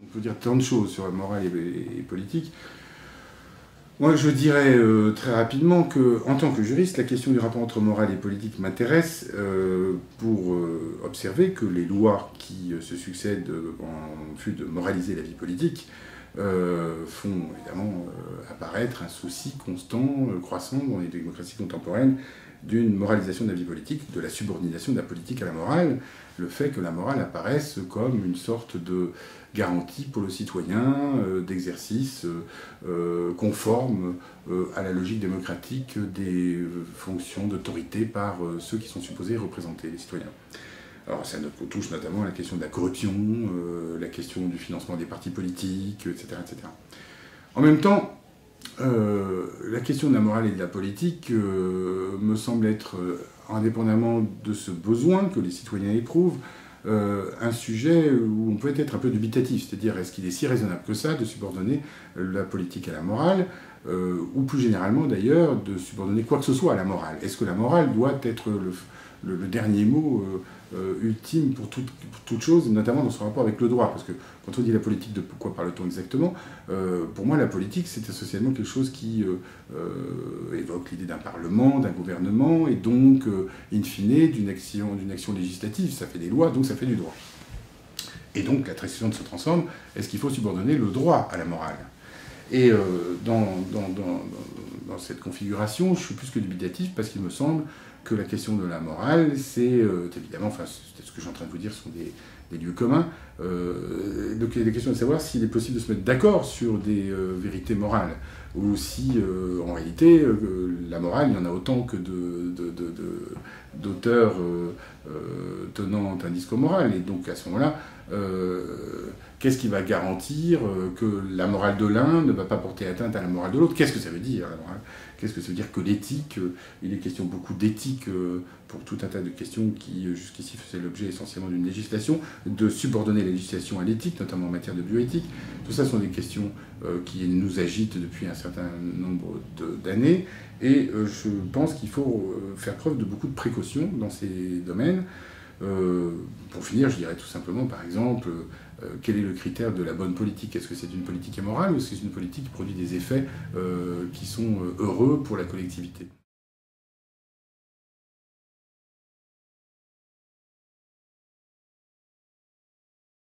On peut dire tant de choses sur la morale et politique. Moi, je dirais très rapidement que, en tant que juriste, la question du rapport entre morale et politique m'intéresse pour observer que les lois qui se succèdent en vue de moraliser la vie politique font évidemment apparaître un souci constant, croissant dans les démocraties contemporaines d'une moralisation de la vie politique, de la subordination de la politique à la morale, le fait que la morale apparaisse comme une sorte de garantie pour le citoyen, d'exercice conforme à la logique démocratique des fonctions d'autorité par ceux qui sont supposés représenter les citoyens. Alors ça touche notamment à la question de la corruption, la question du financement des partis politiques, etc. etc. En même temps, la question de la morale et de la politique me semble être, indépendamment de ce besoin que les citoyens éprouvent, un sujet où on peut être un peu dubitatif, c'est-à-dire est-ce qu'il est si raisonnable que ça de subordonner la politique à la morale, ou plus généralement d'ailleurs de subordonner quoi que ce soit à la morale. Est-ce que la morale doit être le dernier mot ultime pour toute chose, notamment dans son rapport avec le droit? Parce que quand on dit la politique, de quoi parle-t-on exactement? Pour moi, la politique, c'est essentiellement quelque chose qui évoque l'idée d'un parlement, d'un gouvernement, et donc, in fine, d'une action législative. Ça fait des lois, donc ça fait du droit. Et donc, la question se transforme, est-ce qu'il faut subordonner le droit à la morale? Et dans cette configuration, je suis plus que dubitatif parce qu'il me semble que la question de la morale, c'est évidemment, enfin, c'est ce que je suis en train de vous dire, ce sont des lieux communs. Donc il y a des questions de savoir s'il est possible de se mettre d'accord sur des vérités morales, ou si en réalité la morale, il y en a autant que d'auteurs tenant un discours moral. Et donc à ce moment-là, qu'est-ce qui va garantir que la morale de l'un ne va pas porter atteinte à la morale de l'autre? Qu'est-ce que ça veut dire, la morale? Qu'est-ce que ça veut dire que l'éthique? Il est question beaucoup d'éthique pour tout un tas de questions qui jusqu'ici faisaient l'objet essentiellement d'une législation, de subordonner la législation à l'éthique, notamment en matière de bioéthique. Tout ça sont des questions qui nous agitent depuis un certain nombre d'années, et je pense qu'il faut faire preuve de beaucoup de précaution dans ces domaines. Pour finir, je dirais tout simplement, par exemple, quel est le critère de la bonne politique? Est-ce que c'est une politique immorale ou est-ce que c'est une politique qui produit des effets qui sont heureux pour la collectivité?